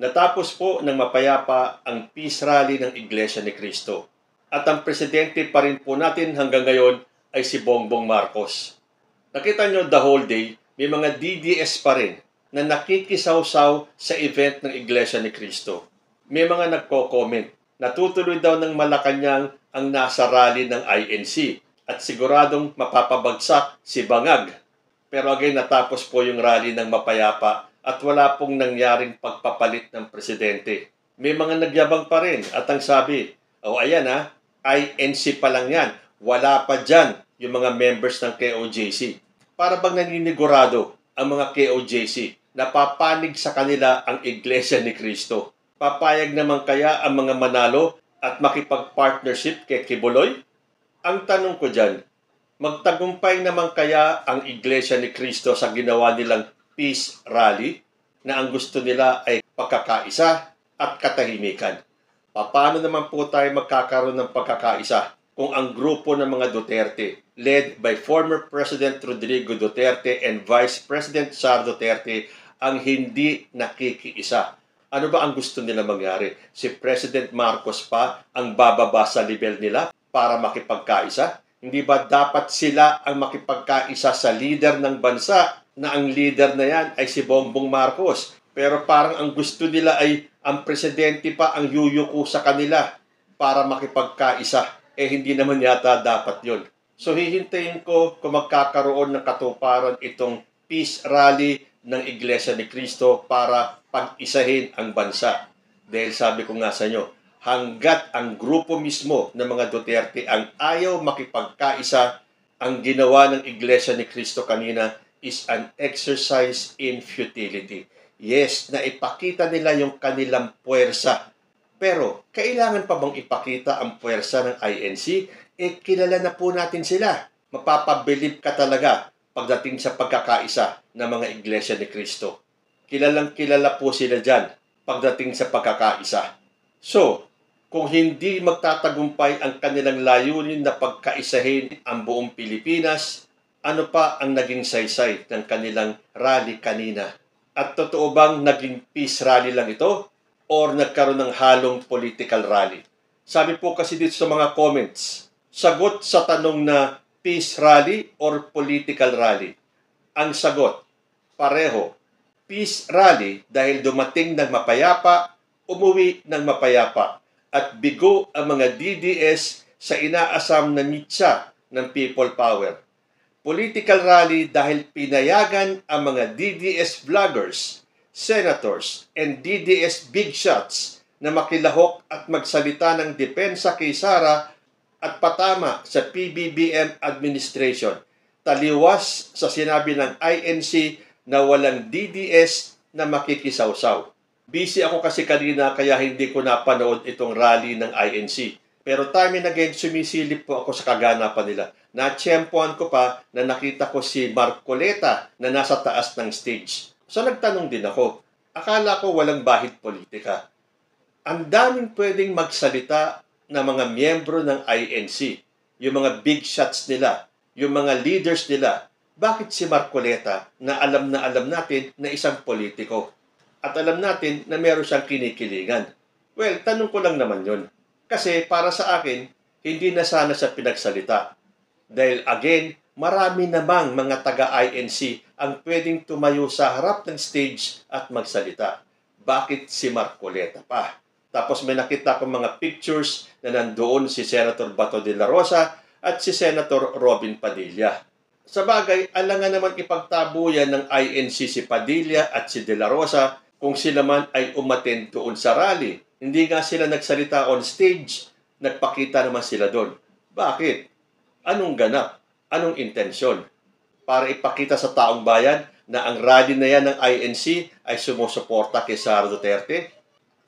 Natapos po ng mapayapa ang peace rally ng Iglesia ni Cristo. At ang presidente pa rin po natin hanggang ngayon ay si Bongbong Marcos. Nakita nyo the whole day, may mga DDS pa rin na nakikisawsaw sa event ng Iglesia ni Cristo. May mga nagko-comment, natutuloy daw ng Malacanang ang nasa rally ng INC at siguradong mapapabagsak si Bangag. Pero again, natapos po yung rally ng mapayapa at wala pong nangyaring pagpapalit ng presidente. May mga nagyabang pa rin at ang sabi, ayan INC pa lang yan. Wala pa dyan yung mga members ng KOJC. Para bang naninigurado ang mga KOJC na papanig sa kanila ang Iglesia ni Cristo? Papayag naman kaya ang mga manalo at makipag-partnership kay Kibuloy? Ang tanong ko dyan, magtagumpay naman kaya ang Iglesia ni Cristo sa ginawa nilang peace rally na ang gusto nila ay pagkakaisa at katahimikan? Paano naman po tayo magkakaroon ng pagkakaisa kung ang grupo ng mga Duterte, led by former President Rodrigo Duterte and Vice President Sara Duterte, ang hindi nakikiisa? Ano ba ang gusto nila mangyari? Si President Marcos pa ang bababa sa level nila para makipagkaisa? Hindi ba dapat sila ang makipagkaisa sa leader ng bansa na ang leader na yan ay si Bongbong Marcos? Pero parang ang gusto nila ay ang presidente pa ang yuyuko sa kanila para makipagkaisa. Hindi naman yata dapat yun. So hihintayin ko kung magkakaroon ng katuparan itong peace rally ng Iglesia ni Cristo para pag-isahin ang bansa. Dahil sabi ko nga sa inyo, hanggat ang grupo mismo ng mga Duterte ang ayaw makipagkaisa, ang ginawa ng Iglesia ni Cristo kanina is an exercise in futility. Yes, naipakita nila yung kanilang puwersa. Pero, kailangan pa bang ipakita ang puwersa ng INC? Kilala na po natin sila. Mapapabilib ka talaga pagdating sa pagkakaisa ng mga Iglesia ni Cristo. Kilalang kilala po sila dyan pagdating sa pagkakaisa. So, kung hindi magtatagumpay ang kanilang layunin na pagkaisahin ang buong Pilipinas, ano pa ang naging saysay ng kanilang rally kanina? At totoo bang naging peace rally lang ito? Or nagkaroon ng halong political rally? Sabi po kasi dito sa mga comments, sagot sa tanong na peace rally or political rally? Ang sagot, pareho. Peace rally dahil dumating ng mapayapa, umuwi ng mapayapa, at bigo ang mga DDS sa inaasam na mitsa ng people power. Political rally dahil pinayagan ang mga DDS vloggers, senators, and DDS big shots na makilahok at magsalita ng depensa kay Sara at patama sa PBBM administration. Taliwas sa sinabi ng INC na walang DDS na makikisawsaw. Busy ako kasi kanina kaya hindi ko napanood itong rally ng INC. Pero time and again, sumisilip po ako sa kaganapan nila. Natsyempohan ko pa na nakita ko si Marcoleta na nasa taas ng stage. So nagtanong din ako, akala ko walang bahid politika. Ang daming pwedeng magsalita na mga miyembro ng INC, yung mga big shots nila, yung mga leaders nila. Bakit si Marcoleta na alam natin na isang politiko? At alam natin na meron siyang kinikilingan. Well, tanong ko lang naman yun. Kasi para sa akin, hindi na sana siya pinagsalita. Dahil again, marami namang mga taga-INC ang pwedeng tumayo sa harap ng stage at magsalita. Bakit si Marcoleta pa? Tapos may nakita kong mga pictures na nandoon si Senator Bato de la Rosa at si Senator Robin Padilla. Sa bagay, alangan naman ipagtabuyan ng INC si Padilla at si de la Rosa kung sila man ay umattend doon sa rally. Hindi nga sila nagsalita on stage, nagpakita naman sila doon. Bakit? Anong ganap? Anong intensyon? Para ipakita sa taong bayan na ang rally na yan ng INC ay sumusuporta kay Sara Duterte?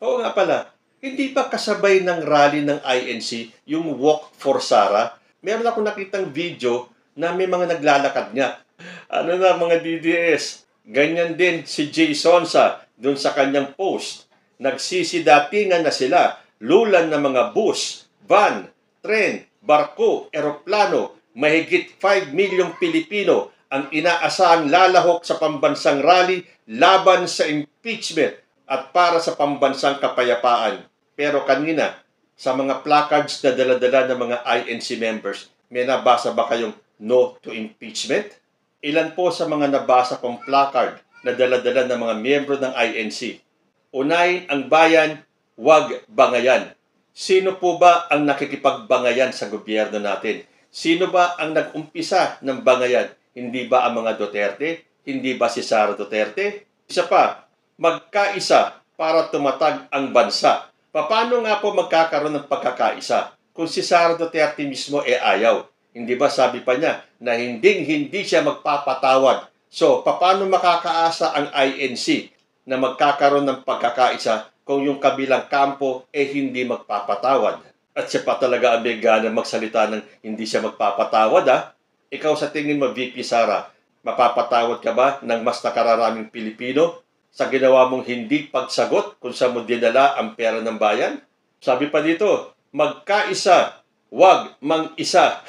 Oo nga pala, hindi ba kasabay ng rally ng INC yung Walk for Sara? Meron ako nakitang video na may mga naglalakad niya. Ano na mga DDS? Ganyan din si Jay Sonsa dun sa kanyang post. Nagsisidatingan na sila, lulan ng mga bus, van, tren, barko, eroplano, mahigit 5 milyong Pilipino ang inaasahang lalahok sa pambansang rally laban sa impeachment at para sa pambansang kapayapaan. Pero kanina, sa mga placards na dala-dala ng mga INC members, may nabasa ba kayong no to impeachment? Ilan po sa mga nabasa kong placard na dala-dala ng mga miyembro ng INC? Unahin ang bayan, wag bangayan. Sino po ba ang nakikipagbangayan sa gobyerno natin? Sino ba ang nag-umpisa ng bangayan? Hindi ba ang mga Duterte? Hindi ba si Sara Duterte? Isa pa, magkaisa para tumatag ang bansa. Paano nga po magkakaroon ng pagkakaisa? Kung si Sara Duterte mismo ayaw. Hindi ba sabi pa niya na hindi siya magpapatawad? So, paano makakaasa ang INC na magkakaroon ng pagkakaisa kung yung kabilang kampo hindi magpapatawad? At siya pa talaga ang bigana magsalita ng hindi siya magpapatawad, ha? Ikaw sa tingin mo, VP Sara, mapapatawad ka ba ng mas nakararaming Pilipino sa ginawa mong hindi pagsagot kung saan mo dinala ang pera ng bayan? Sabi pa dito, magkaisa, wag mang-isa.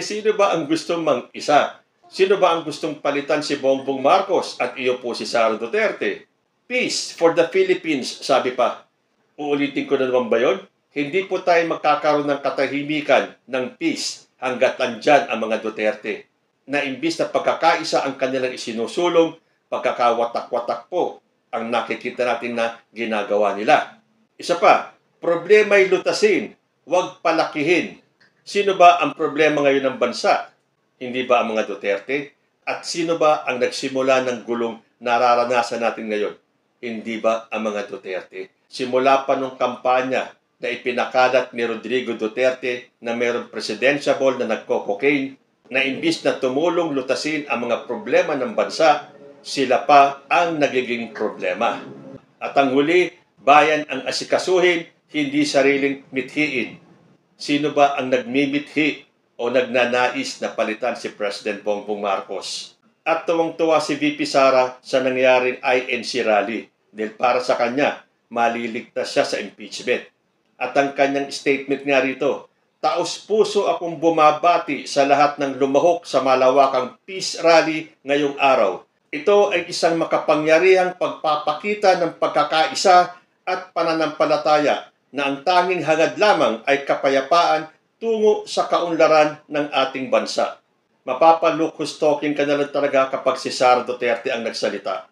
Sino ba ang gustong mang-isa? Sino ba ang gustong palitan si Bongbong Marcos at iyo po si Sara Duterte? Peace for the Philippines, sabi pa. Uulitin ko na naman ba yun? Hindi po tayo magkakaroon ng katahimikan ng peace hanggat andyan ang mga Duterte. Na imbis na pagkakaisa ang kanilang isinusulong, pagkakawatak-watak po ang nakikita natin na ginagawa nila. Isa pa, problema'y lutasin, huwag palakihin. Sino ba ang problema ngayon ng bansa? Hindi ba ang mga Duterte? At sino ba ang nagsimula ng gulong nararanasan natin ngayon? Hindi ba ang mga Duterte? Simula pa nung kampanya na ipinakalat ni Rodrigo Duterte na mayroong presidentiable na nagko-cocaine, na imbis na tumulong lutasin ang mga problema ng bansa, sila pa ang nagiging problema. At ang huli, bayan ang asikasuhin, hindi sariling mithiin. Sino ba ang nagmimithi o nagnanais na palitan si President Bongbong Marcos? At tuwang-tuwa si VP Sara sa nangyaring INC rally dahil para sa kanya, maliligtas siya sa impeachment. At ang kanyang statement nga rito, taos-puso akong bumabati sa lahat ng lumahok sa malawakang peace rally ngayong araw. Ito ay isang makapangyarihang pagpapakita ng pagkakaisa at pananampalataya na ang tanging hangad lamang ay kapayapaan tungo sa kaunlaran ng ating bansa. Mapapalukhos-talking ka na lang talaga kapag si Sara Duterte ang nagsalita.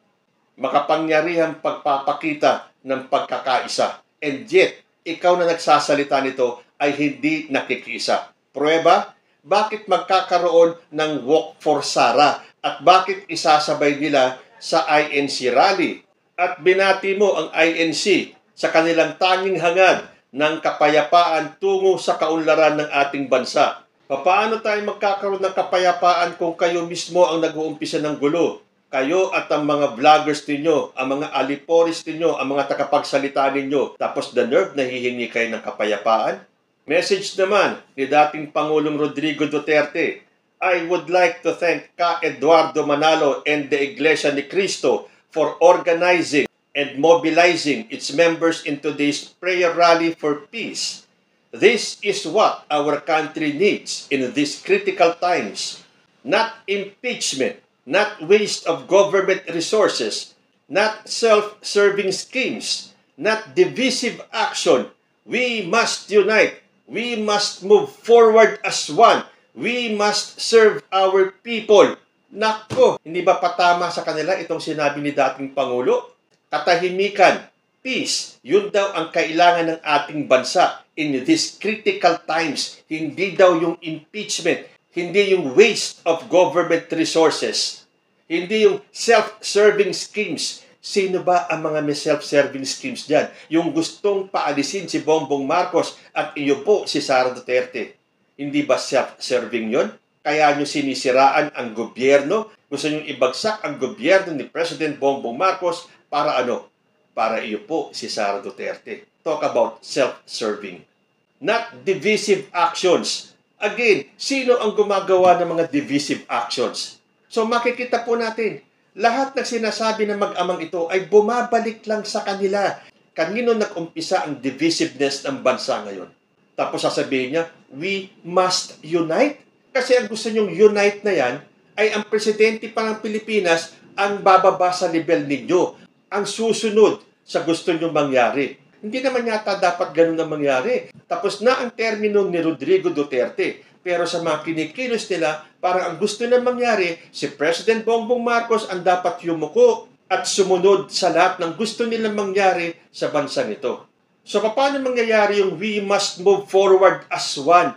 Makapangyarihang pagpapakita ng pagkakaisa. And yet, ikaw na nagsasalita nito ay hindi nakikiisa. Pruweba, bakit magkakaroon ng Walk for Sara? At bakit isasabay nila sa INC rally? At binati mo ang INC sa kanilang tanging hangad ng kapayapaan tungo sa kaunlaran ng ating bansa. Paano tayo magkakaroon ng kapayapaan kung kayo mismo ang nag-uumpisa ng gulo? Kayo at ang mga vloggers ninyo, ang mga aliporis ninyo, ang mga takapagsalita ninyo, tapos the nerve na hihingi kayo ng kapayapaan? Message naman ni dating Pangulong Rodrigo Duterte, I would like to thank Ka Eduardo Manalo and the Iglesia ni Cristo for organizing and mobilizing its members in today's prayer rally for peace. This is what our country needs in these critical times. Not impeachment, not waste of government resources, not self-serving schemes, not divisive action. We must unite. We must move forward as one. We must serve our people. Nako, hindi ba patama sa kanila itong sinabi ni dating Pangulo? Katahimikan, peace, yun daw ang kailangan ng ating bansa in these critical times. Hindi daw yung impeachment, hindi yung waste of government resources, hindi yung self-serving schemes. Sino ba ang mga may self-serving schemes dyan? Yung gustong paalisin si Bongbong Marcos at iyo po si Sara Duterte. Hindi ba self-serving yon? Kaya nyo sinisiraan ang gobyerno? Gusto nyo ibagsak ang gobyerno ni President Bongbong Marcos para ano? Para iyo po si Sara Duterte. Talk about self-serving. Not divisive actions. Again, sino ang gumagawa ng mga divisive actions? So makikita po natin, lahat ng sinasabi ng mag-amang ito ay bumabalik lang sa kanila. Kanino nag-umpisa ang divisiveness ng bansa ngayon? Tapos sasabihin niya, we must unite. Kasi ang gusto niyong unite na yan ay ang presidente pa ng Pilipinas ang bababa sa level ninyo. ang susunod sa gusto nyo mangyari. Hindi naman yata dapat ganun na mangyari. Tapos na ang termino ni Rodrigo Duterte. Pero sa mga kinikilos nila, parang ang gusto na mangyari, si President Bongbong Marcos ang dapat yumuko at sumunod sa lahat ng gusto nilang mangyari sa bansang ito. So paano mangyayari yung we must move forward as one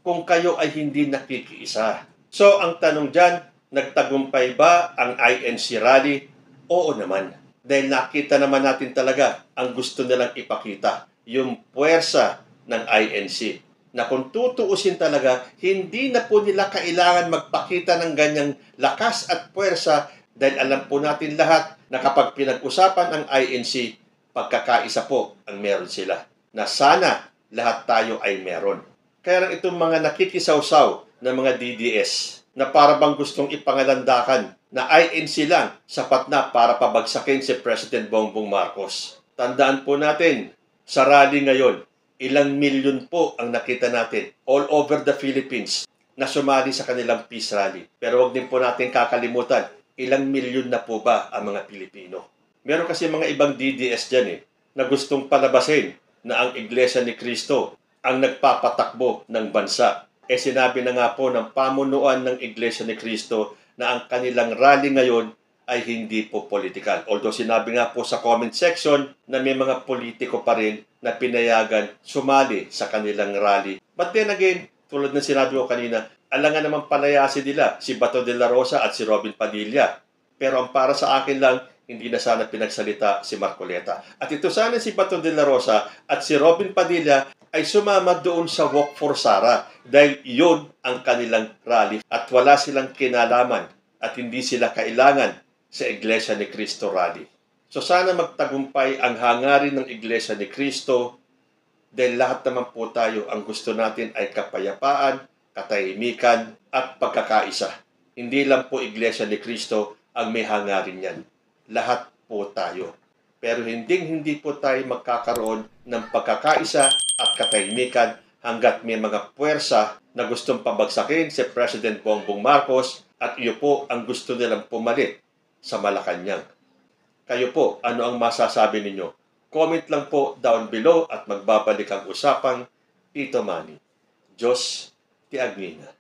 kung kayo ay hindi nakikiisa? So ang tanong dyan, nagtagumpay ba ang INC rally? Oo naman. Dahil nakita naman natin talaga ang gusto nilang ipakita, yung puwersa ng INC. Na kung tutuusin talaga, hindi na po nila kailangan magpakita ng ganyang lakas at puwersa dahil alam po natin lahat na kapag pinag-usapan ang INC, pagkakaisa po ang meron sila. Na sana lahat tayo ay meron. Kaya lang itong mga nakikisawsaw na mga DDS na para bang gustong ipangalandakan na INC lang sapat na para pabagsakin si President Bongbong Marcos. Tandaan po natin, sa rally ngayon, ilang milyon po ang nakita natin all over the Philippines na sumali sa kanilang peace rally. Pero huwag din po natin kakalimutan, ilang milyon na po ba ang mga Pilipino? Meron kasi mga ibang DDS dyan na gustong palabasin na ang Iglesia ni Cristo ang nagpapatakbo ng bansa. Sinabi na nga po ng pamunuan ng Iglesia ni Cristo na ang kanilang rally ngayon ay hindi po political. Although sinabi nga po sa comment section na may mga politiko pa rin na pinayagan sumali sa kanilang rally. But then again, tulad ng sinabi ko kanina, alangan naman palayasin nila si Bato de la Rosa at si Robin Padilla. Pero ang para sa akin lang, hindi na sana pinagsalita si Marcoleta. At ito sana si Bato de la Rosa at si Robin Padilla ay sumama doon sa Walk for Sara dahil iyon ang kanilang rally at wala silang kinalaman at hindi sila kailangan sa Iglesia ni Cristo rally. So sana magtagumpay ang hangarin ng Iglesia ni Cristo dahil lahat naman po tayo ang gusto natin ay kapayapaan, katahimikan at pagkakaisa. Hindi lang po Iglesia ni Cristo ang may hangarin yan. Lahat po tayo. Pero hindi po tayo magkakaroon ng pagkakaisa at katahimikan hanggat may mga puwersa na gustong pabagsakin si President Bongbong Marcos at iyo po ang gusto nilang pumalit sa Malacanang. Kayo po, ano ang masasabi ninyo? Comment lang po down below at magbabalik ang usapang Tito Manny. Diyos ti Agnina.